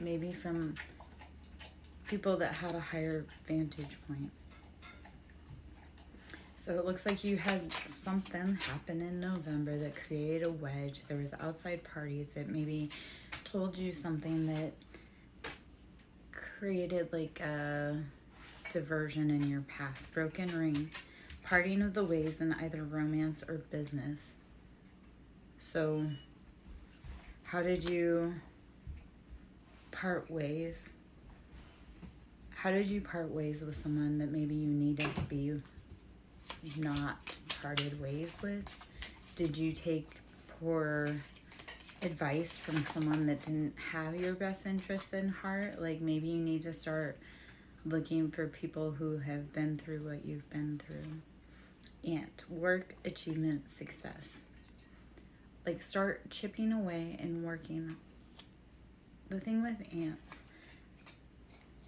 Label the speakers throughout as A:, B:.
A: maybe from people that had a higher vantage point. So it looks like you had something happen in November that created a wedge. There was outside parties that maybe told you something that created like a diversion in your path. Broken ring, parting of the ways in either romance or business. So how did you part ways? How did you part ways with someone that maybe you needed to be not parted ways with? Did you take poor advice from someone that didn't have your best interest in heart? Like maybe you need to start looking for people who have been through what you've been through. Ant, work, achievement, success. Like start chipping away and working. The thing with ants,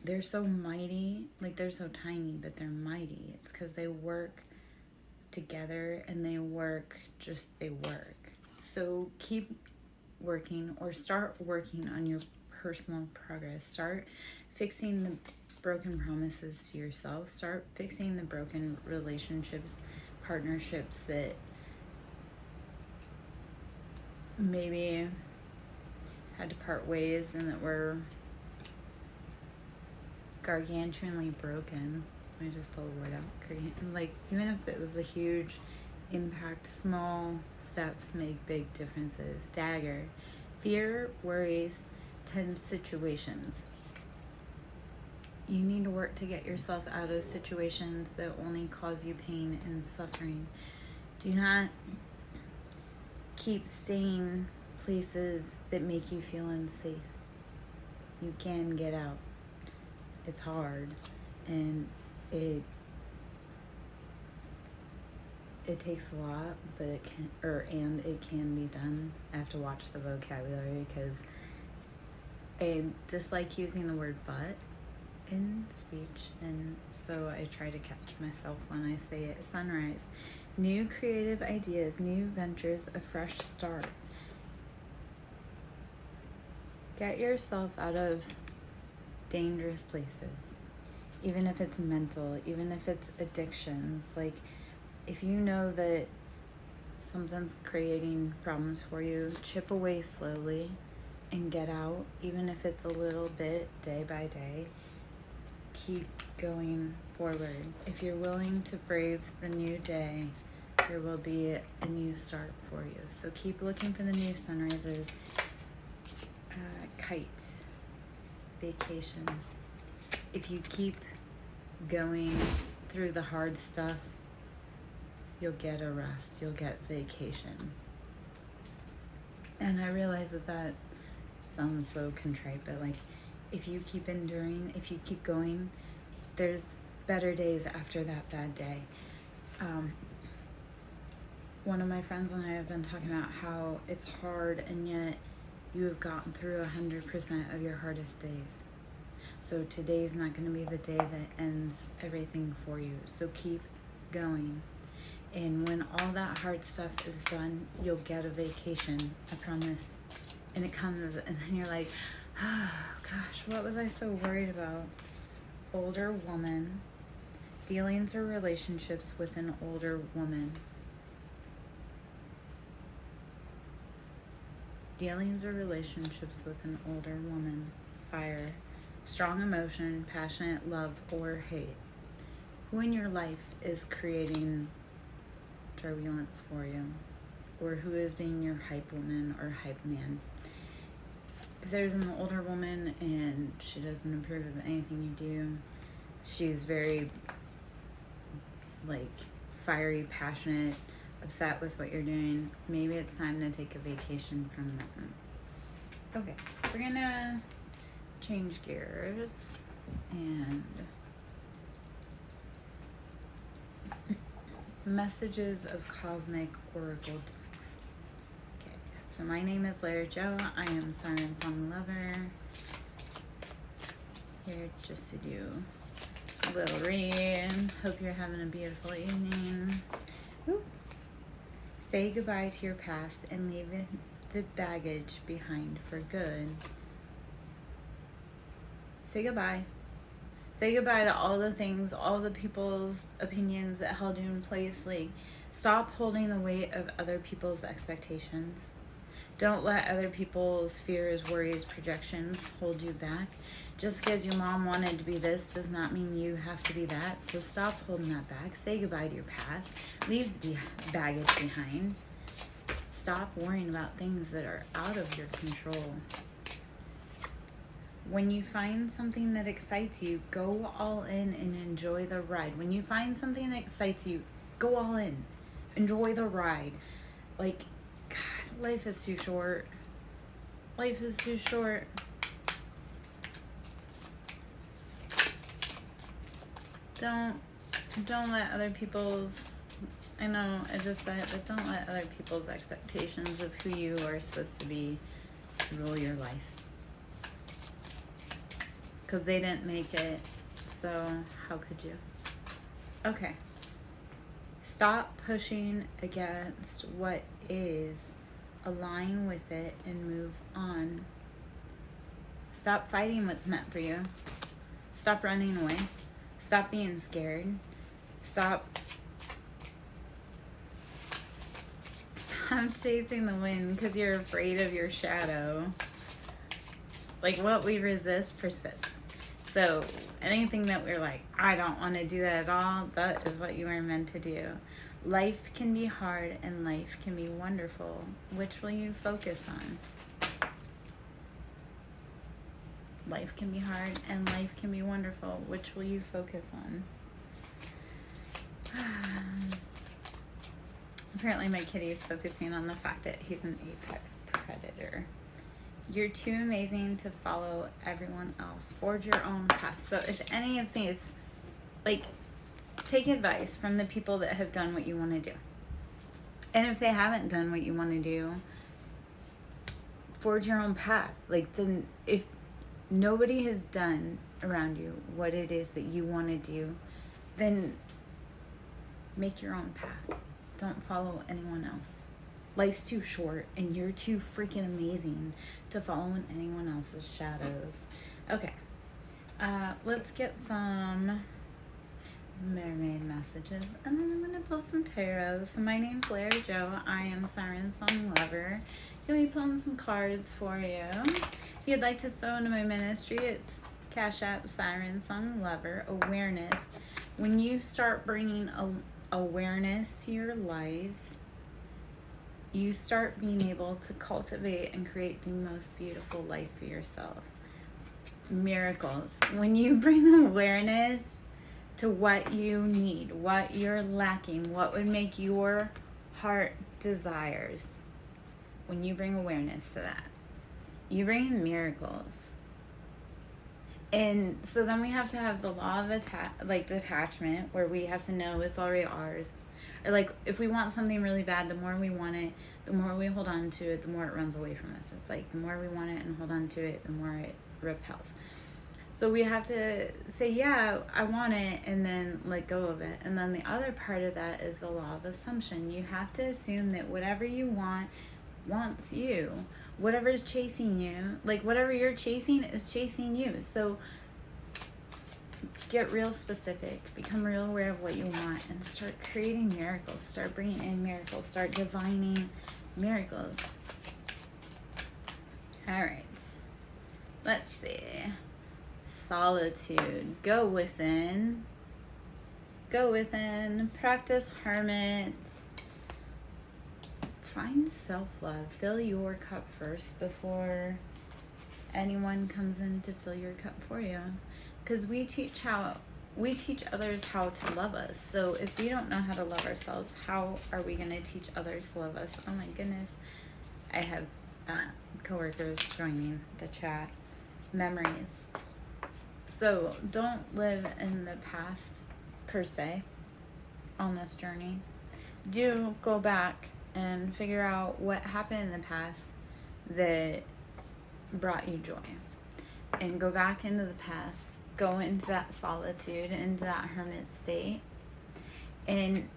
A: they're so mighty, like they're so tiny, but they're mighty. It's because they work together and they work. So keep working or start working on your personal progress. Start fixing the broken promises to yourself. Start fixing the broken relationships, partnerships that maybe had to part ways and that were gargantuanly broken. Let me just pull a word out. Like, even if it was a huge impact, small steps make big differences. Dagger, fear, worries, tense situations. You need to work to get yourself out of situations that only cause you pain and suffering. Do not keep staying places that make you feel unsafe. You can get out. It's hard, and it takes a lot, but it can be done. I have to watch the vocabulary because I dislike using the word but in speech, and so I try to catch myself when I say it. Sunrise, new creative ideas, new ventures, a fresh start. Get yourself out of dangerous places, even if it's mental, even if it's addictions. Like, if you know that something's creating problems for you, chip away slowly and get out, even if it's a little bit, day by day. Keep going forward. If you're willing to brave the new day, there will be a new start for you. So keep looking for the new sunrises. Kite, vacation. If you keep going through the hard stuff, you'll get a rest, you'll get vacation. And I realize that sounds so contrite, but like, if you keep enduring, if you keep going, there's better days after that bad day. One of my friends and I have been talking about how it's hard, and yet you have gotten through 100% of your hardest days. So today's not going to be the day that ends everything for you. So keep going. And when all that hard stuff is done, you'll get a vacation, I promise. And it comes, and then you're like, oh gosh, what was I so worried about? Older woman, dealings or relationships with an older woman. Dealings or relationships with an older woman. Fire, strong emotion, passionate love or hate. Who in your life is creating turbulence for you? Or who is being your hype woman or hype man? If there's an older woman and she doesn't approve of anything you do, she's very like fiery, passionate, upset with what you're doing, maybe it's time to take a vacation from them. Okay, we're gonna change gears and messages of cosmic oracle decks. Okay, so my name is Lara Jo. I am SirenSong lover. Here just to do a little read. Hope you're having a beautiful evening. Ooh. Say goodbye to your past and leave the baggage behind for good. Say goodbye. Say goodbye to all the things, all the people's opinions that held you in place. Like, stop holding the weight of other people's expectations. Don't let other people's fears, worries, projections hold you back. Just because your mom wanted to be this does not mean you have to be that. So stop holding that back. Say goodbye to your past. Leave the baggage behind. Stop worrying about things that are out of your control. When you find something that excites you, go all in and enjoy the ride. When you find something that excites you, go all in. Enjoy the ride. Like, God, life is too short. Life is too short. Don't let other people's, I know I just said it, but don't let other people's expectations of who you are supposed to be rule your life. Because they didn't make it, so how could you? Okay. Stop pushing against what is. Align with it and move on. Stop fighting what's meant for you. Stop running away. Stop being scared. Stop chasing the wind because you're afraid of your shadow. Like, what we resist persists. So anything that we're like, I don't want to do that at all, that is what you are meant to do. Life can be hard and life can be wonderful. Which will you focus on? Life can be hard and life can be wonderful. Which will you focus on? Apparently my kitty is focusing on the fact that he's an apex predator. You're too amazing to follow everyone else. Forge your own path. So if any of these, like, take advice from the people that have done what you want to do. And if they haven't done what you want to do, forge your own path. Like, then if nobody has done around you what it is that you want to do, then make your own path. Don't follow anyone else. Life's too short and you're too freaking amazing to follow in anyone else's shadows. Okay. Let's get some mermaid messages and then I'm going to pull some tarot. So my name's Larry Joe. I am a SirenSong lover. Going to be pulling some cards for you. If you'd like to sew into my ministry, it's Cash App SirenSong Lover. Awareness. When you start bringing awareness to your life, you start being able to cultivate and create the most beautiful life for yourself. Miracles. When you bring awareness to what you need, what you're lacking, what would make your heart desires, when you bring awareness to that, you bring miracles. And so then we have to have the law of detachment, where we have to know it's already ours. Or like, if we want something really bad, the more we want it, the more we hold on to it, the more it runs away from us. It's like, the more we want it and hold on to it, the more it repels. So we have to say, yeah, I want it, and then let go of it. And then the other part of that is the law of assumption. You have to assume that whatever you want wants you. Whatever is chasing you, like whatever you're chasing is chasing you. So get real specific, become real aware of what you want, and start creating miracles. Start bringing in miracles. Start divining miracles. All right. Let's see. Solitude. Go within. Go within. Practice hermit. Find self-love. Fill your cup first before anyone comes in to fill your cup for you. Because we teach others how to love us. So if we don't know how to love ourselves, how are we going to teach others to love us? Oh my goodness. I have coworkers joining the chat. Memories. So don't live in the past per se on this journey. Do go back and figure out what happened in the past that brought you joy. And go back into the past. Go into that solitude, into that hermit state. And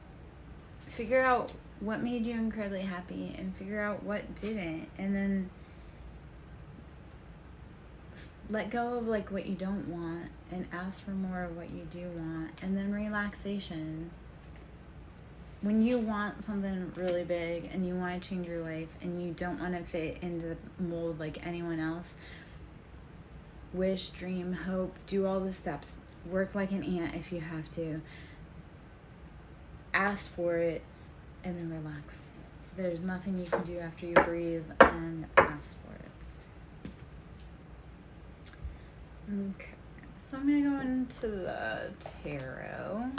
A: figure out what made you incredibly happy and figure out what didn't. And then let go of like what you don't want and ask for more of what you do want. And then relaxation. When you want something really big and you want to change your life and you don't want to fit into the mold like anyone else, wish, dream, hope, do all the steps. Work like an ant if you have to. Ask for it and then relax. There's nothing you can do after you breathe and ask for it. Okay, so I'm going to go into the tarot.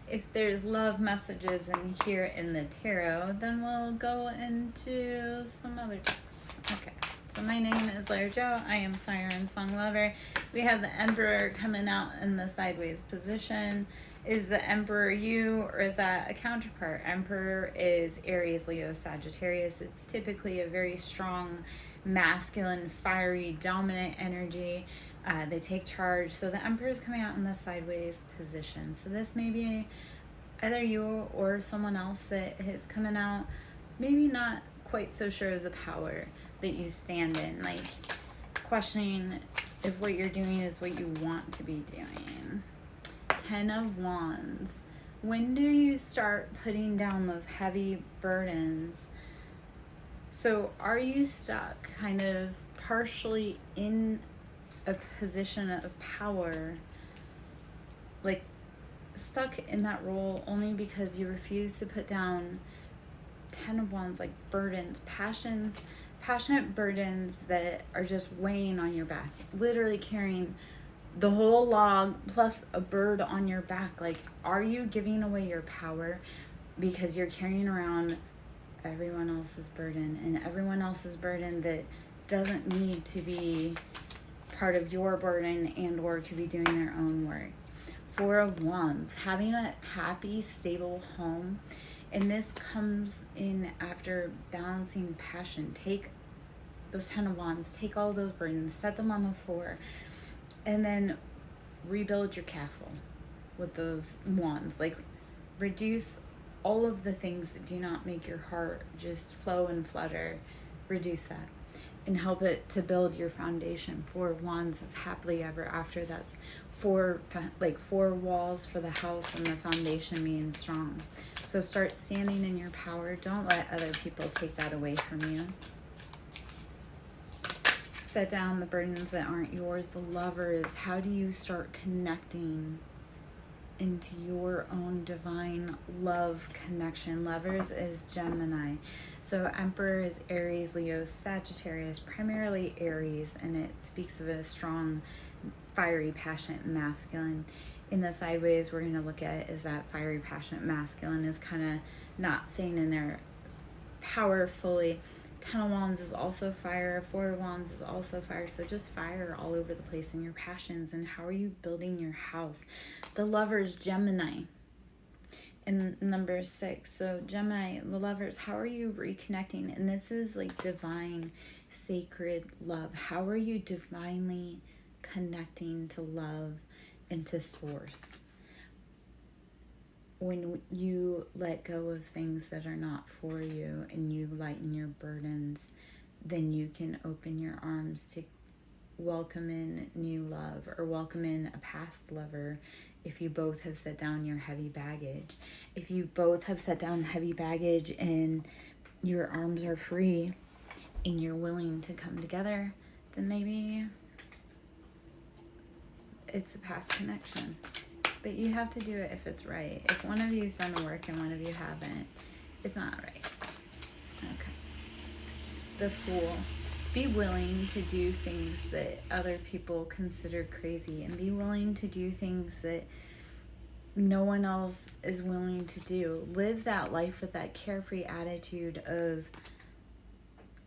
A: If there's love messages in here in the tarot, then we'll go into some other decks. Okay, so my name is Lara Jo. I am SirenSong Lover. We have the Emperor coming out in the sideways position. Is the Emperor you, or is that a counterpart? Emperor is Aries, Leo, Sagittarius. It's typically a very strong, masculine, fiery, dominant energy. They take charge. So the Emperor is coming out in the sideways position. So this may be either you or someone else that is coming out, maybe not quite so sure of the power that you stand in, like questioning if what you're doing is what you want to be doing. 10 of Wands. When do you start putting down those heavy burdens? So are you stuck kind of partially in a position of power, like stuck in that role only because you refuse to put down 10 of Wands, like burdens, passionate burdens that are just weighing on your back, literally carrying the whole log plus a bird on your back? Like, are you giving away your power because you're carrying around everyone else's burden, and everyone else's burden that doesn't need to be part of your burden and or could be doing their own work? 4 of Wands, having a happy, stable home. And this comes in after balancing passion. Take those 10 of Wands, take all those burdens, set them on the floor, and then rebuild your castle with those wands. Like, reduce all of the things that do not make your heart just flow and flutter. Reduce that and help it to build your foundation. 4 of Wands is happily ever after. That's four walls for the house and the foundation being strong. So start standing in your power. Don't let other people take that away from you. Set down the burdens that aren't yours. The Lovers, how do you start connecting into your own divine love connection? Lovers is Gemini. So Emperor is Aries, Leo, Sagittarius, primarily Aries, and it speaks of a strong, fiery, passionate masculine. In the sideways, we're going to look at it as that fiery, passionate masculine is kind of not staying in their power fully. 10 of Wands is also fire. 4 of Wands is also fire. So just fire all over the place in your passions. And how are you building your house? The Lovers, Gemini. And number 6. So Gemini, the Lovers, how are you reconnecting? And this is like divine, sacred love. How are you divinely connecting to love and to source? When you let go of things that are not for you and you lighten your burdens, then you can open your arms to welcome in new love or welcome in a past lover. If you both have set down your heavy baggage, if you both have set down heavy baggage and your arms are free and you're willing to come together, then maybe it's a past connection. But you have to do it if it's right. If one of you's done the work and one of you haven't, it's not right. Okay. The Fool. Be willing to do things that other people consider crazy, and be willing to do things that no one else is willing to do. Live that life with that carefree attitude of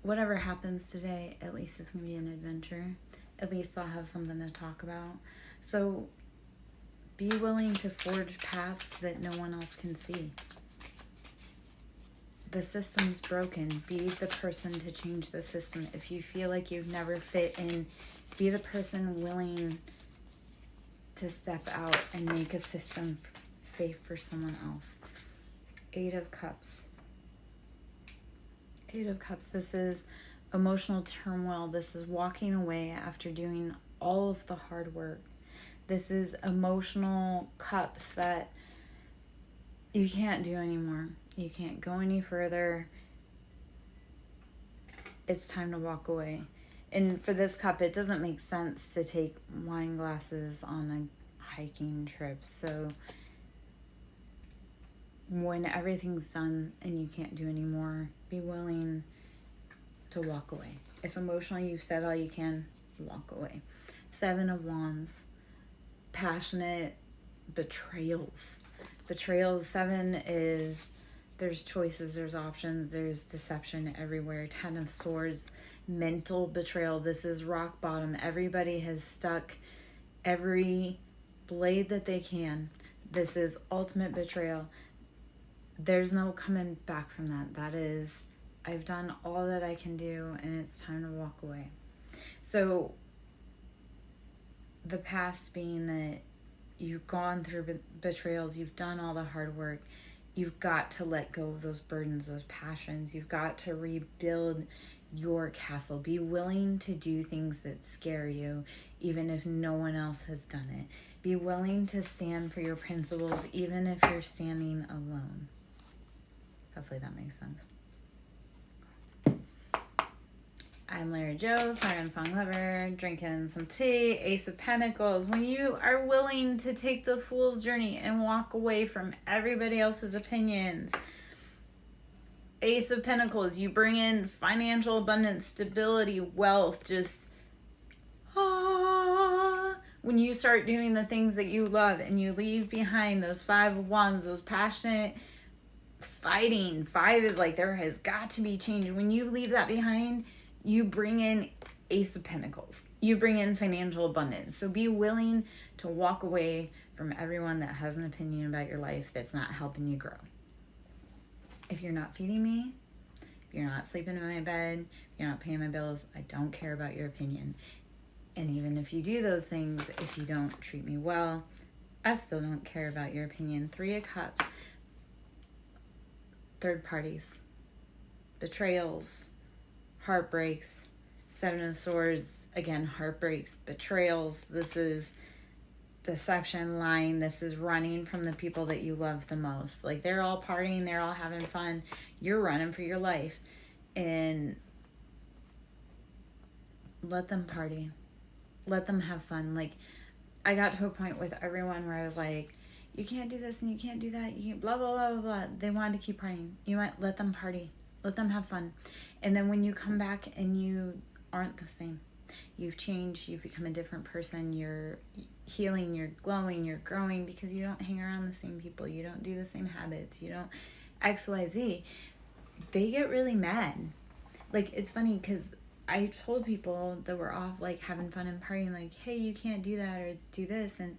A: whatever happens today, at least it's going to be an adventure. At least I'll have something to talk about. So be willing to forge paths that no one else can see. The system's broken. Be the person to change the system. If you feel like you've never fit in, be the person willing to step out and make a system safe for someone else. 8 of Cups. 8 of Cups. This is emotional turmoil. This is walking away after doing all of the hard work. This is emotional cups that you can't do anymore. You can't go any further. It's time to walk away. And for this cup, it doesn't make sense to take wine glasses on a hiking trip. So when everything's done and you can't do anymore, be willing to walk away. If emotionally you've said all you can, walk away. 7 of Wands, passionate betrayals. Betrayals, 7 is there's choices, there's options, there's deception everywhere. 10 of Swords, mental betrayal. This is rock bottom. Everybody has stuck every blade that they can. This is ultimate betrayal. There's no coming back from that. That is, I've done all that I can do and it's time to walk away. So the past being that you've gone through betrayals, you've done all the hard work, you've got to let go of those burdens, those passions. You've got to rebuild your castle. Be willing to do things that scare you, even if no one else has done it. Be willing to stand for your principles, even if you're standing alone. Hopefully that makes sense. I'm Larry Joe, SirenSong lover, drinking some tea, Ace of Pentacles. When you are willing to take the fool's journey and walk away from everybody else's opinions, Ace of Pentacles, you bring in financial abundance, stability, wealth, just when you start doing the things that you love and you leave behind those 5 of Wands, those passionate fighting. 5 is like there has got to be change. When you leave that behind, you bring in Ace of Pentacles. You bring in financial abundance. So be willing to walk away from everyone that has an opinion about your life that's not helping you grow. If you're not feeding me, if you're not sleeping in my bed, if you're not paying my bills, I don't care about your opinion. And even if you do those things, if you don't treat me well, I still don't care about your opinion. 3 of Cups, third parties, betrayals, heartbreaks. 7 of Swords, again, heartbreaks, betrayals. This is deception, lying. This is running from the people that you love the most. Like, they're all partying, they're all having fun. You're running for your life. And let them party. Let them have fun. Like, I got to a point with everyone where I was like, you can't do this and you can't do that. You can't blah, blah, blah, blah, blah. They wanted to keep partying. You might let them party. Let them have fun. And then when you come back and you aren't the same, you've changed, you've become a different person, you're healing, you're glowing, you're growing because you don't hang around the same people, you don't do the same habits, you don't XYZ. They get really mad. Like, it's funny because I told people that were off, like, having fun and partying, like, hey, you can't do that or do this, and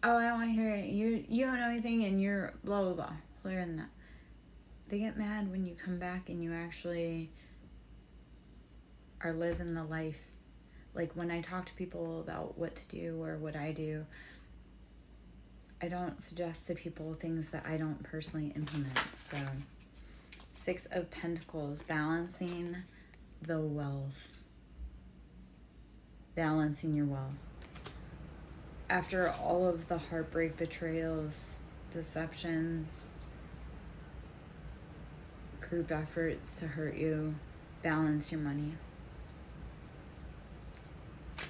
A: oh, I don't want to hear it. You don't know anything and you're blah, blah, blah. Clear than that. They get mad when you come back and you actually are living the life. Like, when I talk to people about what to do or what I do, I don't suggest to people things that I don't personally implement. So, 6 of Pentacles, balancing the wealth. Balancing your wealth. After all of the heartbreak, betrayals, deceptions, group efforts to hurt you, balance your money.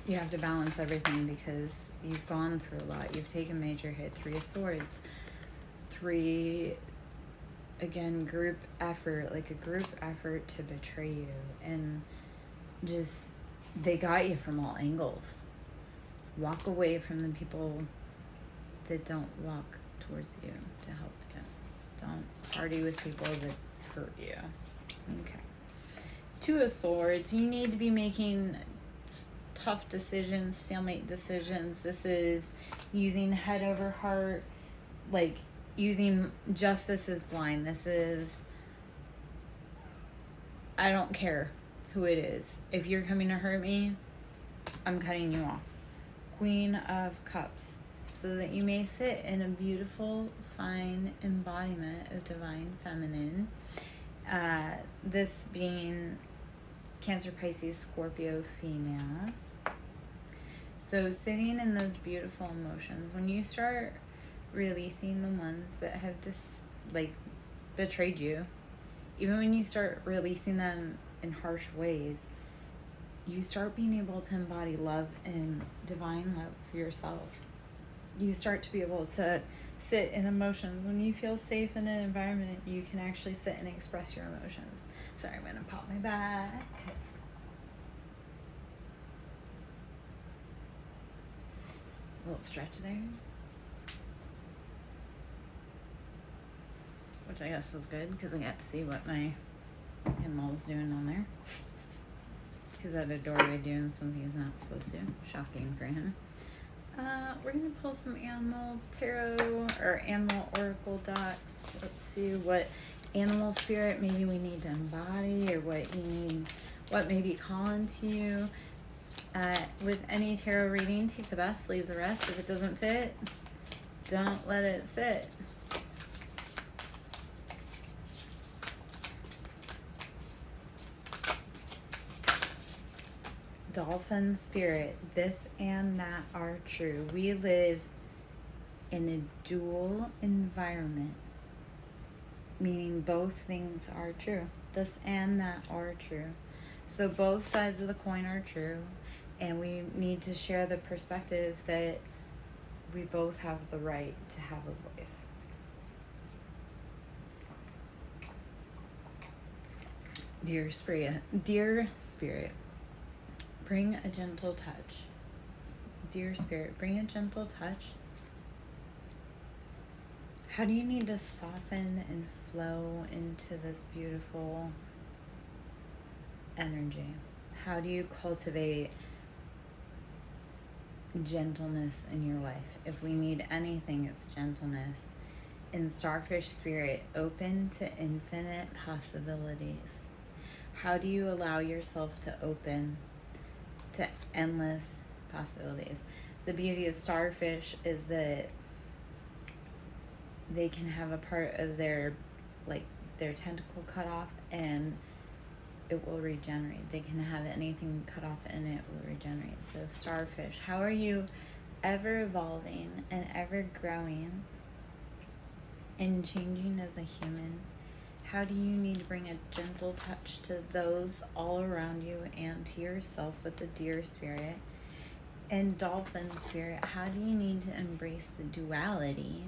A: You have to balance everything because you've gone through a lot. You've taken major hit. 3 of Swords. 3, again, group effort, like a group effort to betray you. And just, they got you from all angles. Walk away from the people that don't walk towards you to help you. Don't party with people that hurt you. Okay. 2 of Swords. You need to be making tough decisions, stalemate decisions. This is using head over heart, like using justice is blind. This is, I don't care who it is. If you're coming to hurt me, I'm cutting you off. Queen of Cups. So that you may sit in a beautiful, fine embodiment of divine feminine. This being Cancer, Pisces, Scorpio, female. So sitting in those beautiful emotions, when you start releasing the ones that have just like betrayed you, even when you start releasing them in harsh ways, you start being able to embody love and divine love for yourself. You start to be able to sit in emotions. When you feel safe in an environment, you can actually sit and express your emotions. Sorry, I'm going to pop my back. A little stretch there. Which I guess was good because I got to see what my in-law was doing on there. He's at a doorway doing something he's not supposed to. Shocking for him. We're going to pull some animal tarot or animal oracle decks. Let's see what animal spirit maybe we need to embody, or what you need, what may be calling to you. With any tarot reading, take the best, leave the rest. If it doesn't fit, don't let it sit. Dolphin spirit, this and that are true. We live in a dual environment, meaning both things are true. This and that are true. So both sides of the coin are true, and we need to share the perspective that we both have the right to have a voice. Dear Spirit, bring a gentle touch. Dear Spirit, bring a gentle touch. How do you need to soften and flow into this beautiful energy? How do you cultivate gentleness in your life? If we need anything, it's gentleness. In Starfish Spirit, open to infinite possibilities. How do you allow yourself to open to endless possibilities? The beauty of starfish is that they can have a part of their tentacle cut off and it will regenerate. They can have anything cut off and it will regenerate. So starfish, how are you ever evolving and ever growing and changing as a human? How do you need to bring a gentle touch to those all around you and to yourself with the deer spirit? And dolphin spirit, how do you need to embrace the duality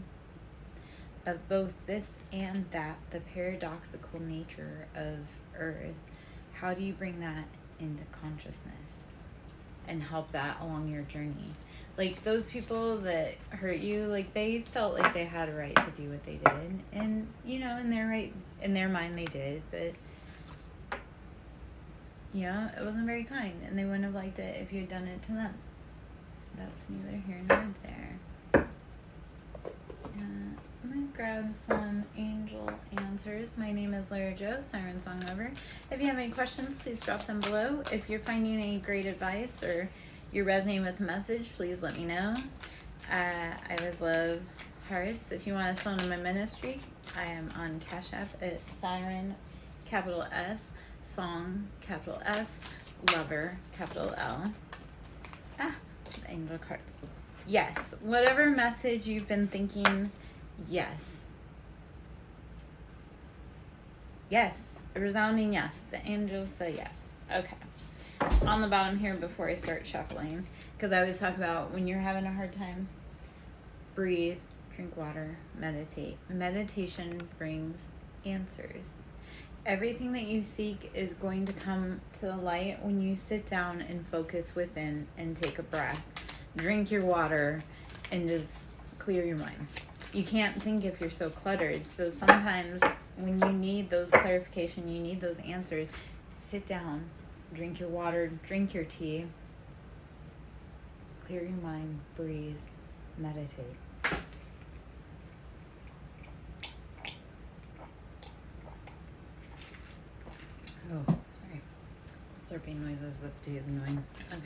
A: of both this and that, the paradoxical nature of Earth? How do you bring that into consciousness and help that along your journey? Like those people that hurt you, like they felt like they had a right to do what they did, and you know, in their mind they did, but yeah, it wasn't very kind, and they wouldn't have liked it if you had done it to them. That's neither here nor there. I'm gonna grab some angel answers. My name is Lara Jo, SirenSong lover. If you have any questions, please drop them below. If you're finding any great advice or you're resonating with the message, please let me know. I always love hearts. If you want to sow into my ministry, I am on Cash App at Siren, capital S, Song, capital S, Lover, capital L. The angel cards. Yes, whatever message you've been thinking, yes. Yes, a resounding yes. The angels say yes. Okay. On the bottom here before I start shuffling, because I always talk about when you're having a hard time, breathe, drink water, meditate. Meditation brings answers. Everything that you seek is going to come to the light when you sit down and focus within and take a breath. Drink your water and just clear your mind. You can't think if you're so cluttered. So sometimes when you need those clarification, you need those answers, sit down, drink your water, drink your tea, clear your mind, breathe, meditate. Oh, sorry. Slurping noises with tea is annoying. Okay.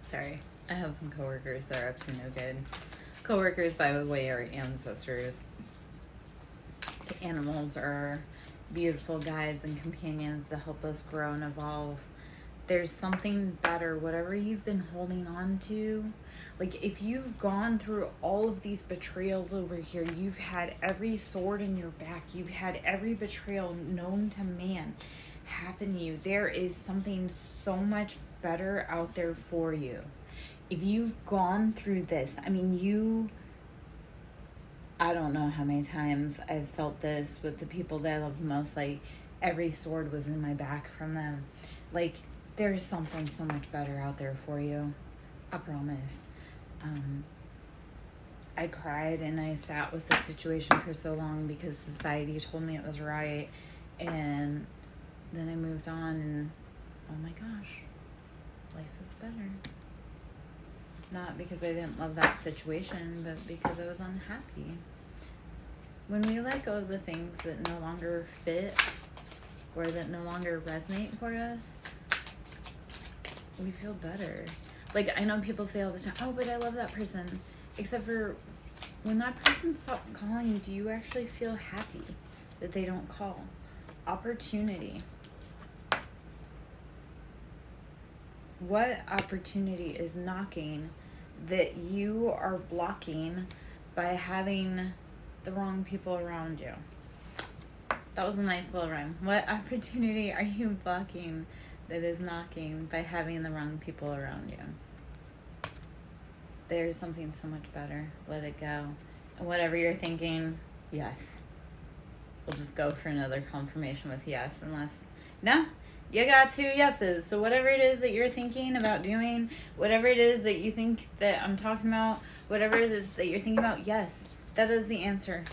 A: Sorry. I have some coworkers that are up to no good. Coworkers, by the way, are ancestors. The animals are beautiful guides and companions to help us grow and evolve. There's something better. Whatever you've been holding on to, like if you've gone through all of these betrayals over here, you've had every sword in your back, you've had every betrayal known to man happen to you, there is something so much better out there for you. If you've gone through this, I mean, I don't know how many times I've felt this with the people that I love the most, like every sword was in my back from them. Like, there's something so much better out there for you. I promise. I cried and I sat with the situation for so long because society told me it was right. And then I moved on and, oh my gosh, life is better. Not because I didn't love that situation, but because I was unhappy. When we let go of the things that no longer fit or that no longer resonate for us, we feel better. Like, I know people say all the time, oh, but I love that person. Except for when that person stops calling you, do you actually feel happy that they don't call? Opportunity. What opportunity is knocking that you are blocking by having the wrong people around you? That was a nice little rhyme. What opportunity are you blocking that is knocking by having the wrong people around you? There's something so much better. Let it go. And whatever you're thinking, yes. We'll just go for another confirmation with yes, unless, no, you got 2 yeses. So whatever it is that you're thinking about doing, whatever it is that you think that I'm talking about, whatever it is that you're thinking about, yes, that is the answer.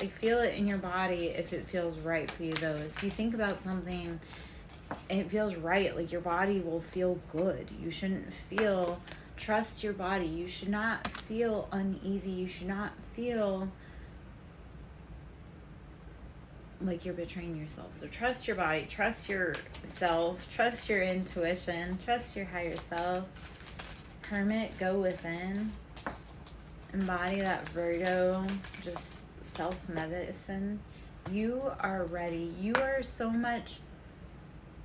A: Like, feel it in your body if it feels right for you, though. If you think about something and it feels right, like, your body will feel good. You shouldn't feel, trust your body. You should not feel uneasy. You should not feel like you're betraying yourself. So trust your body, trust yourself, trust your intuition, trust your higher self. Hermit, go within. Embody that Virgo, just self-medicine. You are ready. You are so much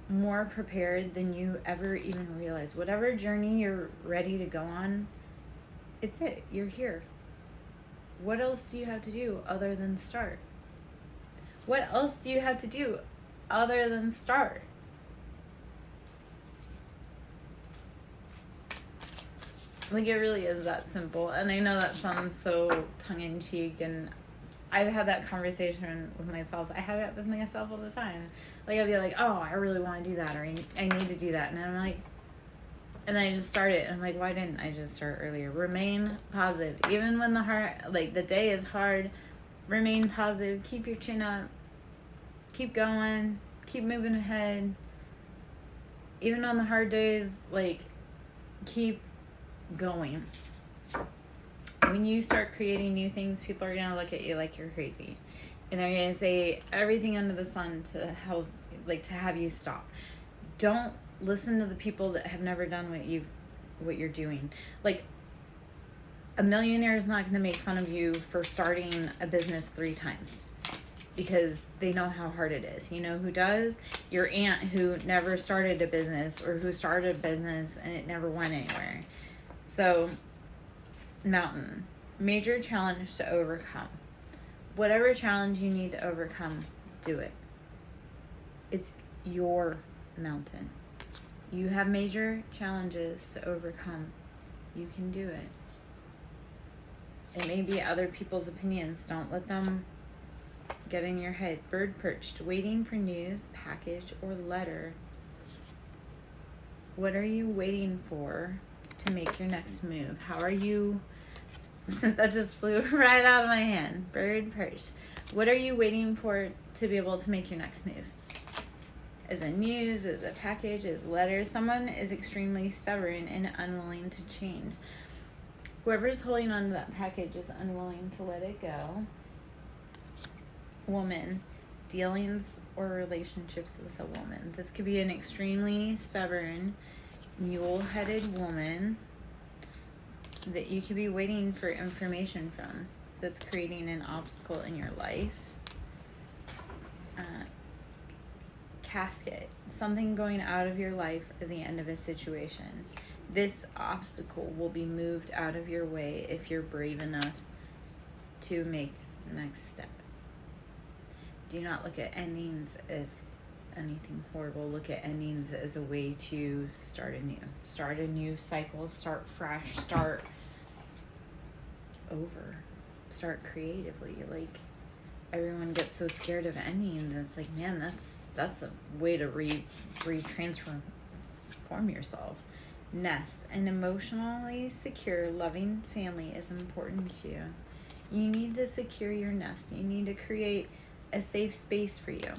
A: more prepared than you ever even realize. Whatever journey you're ready to go on, it's it. You're here. What else do you have to do other than start? What else do you have to do other than start? Like, it really is that simple. And I know that sounds so tongue-in-cheek, and I've had that conversation with myself. I have it with myself all the time. Like, I'll be like, oh, I really want to do that, or I need to do that. And I'm like, and then I just start it. And I'm like, why didn't I just start earlier? Remain positive. Even when the day is hard, remain positive. Keep your chin up. Keep going. Keep moving ahead. Even on the hard days, like, keep going. When you start creating new things, people are going to look at you like you're crazy. And they're going to say everything under the sun to help, like, to have you stop. Don't listen to the people that have never done what you're doing. Like, a millionaire is not going to make fun of you for starting a business 3 times because they know how hard it is. You know who does? Your aunt who never started a business, or who started a business and it never went anywhere. So, mountain. Major challenge to overcome. Whatever challenge you need to overcome, do it. It's your mountain. You have major challenges to overcome. You can do it. It may be other people's opinions. Don't let them get in your head. Bird perched, waiting for news, package, or letter. What are you waiting for to make your next move? How are you... That just flew right out of my hand. Bird perched. What are you waiting for to be able to make your next move? Is it news? Is it a package? Is it a letter? Someone is extremely stubborn and unwilling to change. Whoever's holding on to that package is unwilling to let it go. Woman, dealings or relationships with a woman. This could be an extremely stubborn, mule-headed woman that you could be waiting for information from, that's creating an obstacle in your life. casket, something going out of your life at the end of a situation. This obstacle will be moved out of your way if you're brave enough to make the next step. Do not look at endings as anything horrible. Look at endings as a way to start a new cycle, start fresh, start over, start creatively. Like, everyone gets so scared of endings, and it's like, man, that's a way to transform yourself. Nest. An emotionally secure, loving family is important to you. You need to secure your nest. You need to create a safe space for you,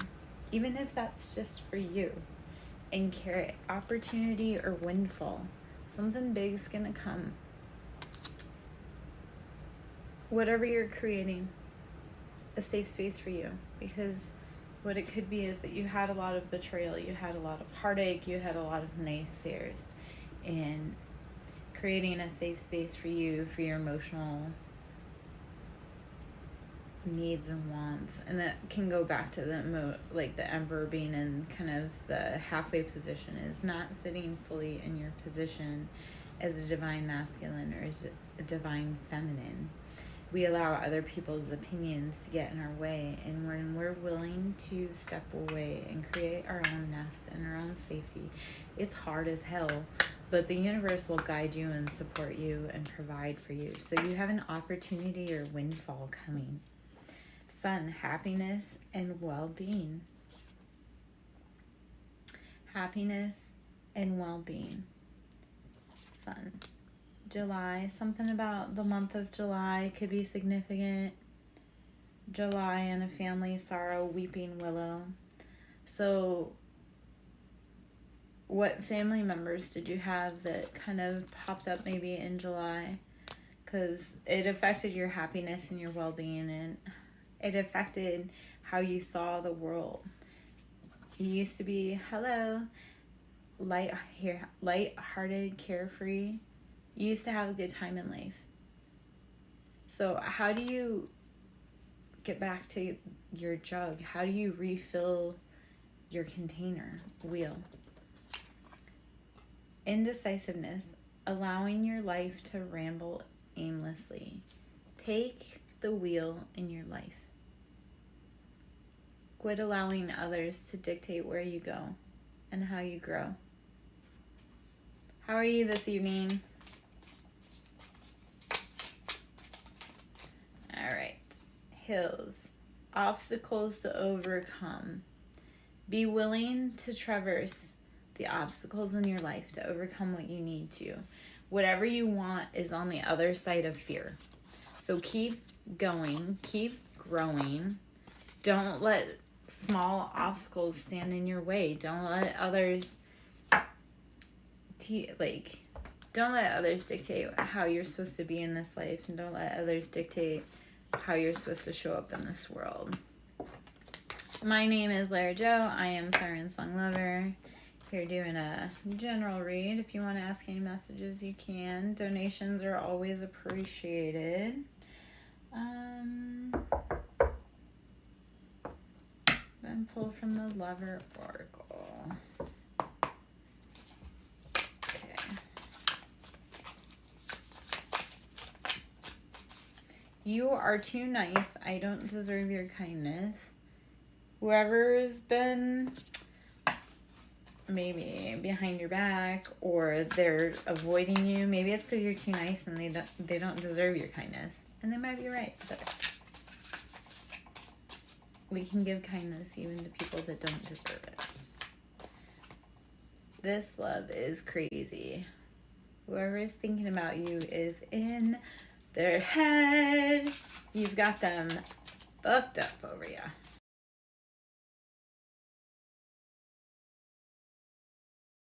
A: even if that's just for you. And carrot, opportunity or windfall. Something big's gonna come. Whatever you're creating, a safe space for you, because what it could be is that you had a lot of betrayal, you had a lot of heartache, you had a lot of naysayers, and creating a safe space for you, for your emotional needs and wants. And that can go back to the emperor being in kind of the halfway position, is not sitting fully in your position as a divine masculine or as a divine feminine. We allow other people's opinions to get in our way, and when we're willing to step away and create our own nest and our own safety, it's hard as hell, but the universe will guide you and support you and provide for you. So you have an opportunity or windfall coming. Sun, happiness and well-being. Happiness and well-being. Sun. July, something about the month of July could be significant. July and a family sorrow, weeping willow. So what family members did you have that kind of popped up maybe in July? Because it affected your happiness and your well-being, and it affected how you saw the world. You used to be, light-hearted, carefree. You used to have a good time in life. So how do you get back to your jug? How do you refill your container wheel? Indecisiveness, allowing your life to ramble aimlessly. Take the wheel in your life. Quit allowing others to dictate where you go and how you grow. How are you this evening? All right. Hills. Obstacles to overcome. Be willing to traverse the obstacles in your life to overcome what you need to. Whatever you want is on the other side of fear. So keep going. Keep growing. Don't let small obstacles stand in your way. Don't let others don't let others dictate how you're supposed to be in this life, and don't let others dictate how you're supposed to show up in this world. My name is Lara Jo. I am SirenSong Lover. Here doing a general read. If you want to ask any messages, you can. Donations are always appreciated. And pull from the Lover Oracle. You are too nice. I don't deserve your kindness. Whoever's been maybe behind your back, or they're avoiding you, maybe it's because you're too nice and they don't deserve your kindness. And they might be right, but we can give kindness even to people that don't deserve it. This love is crazy. Whoever is thinking about you is in their head. You've got them fucked up over you.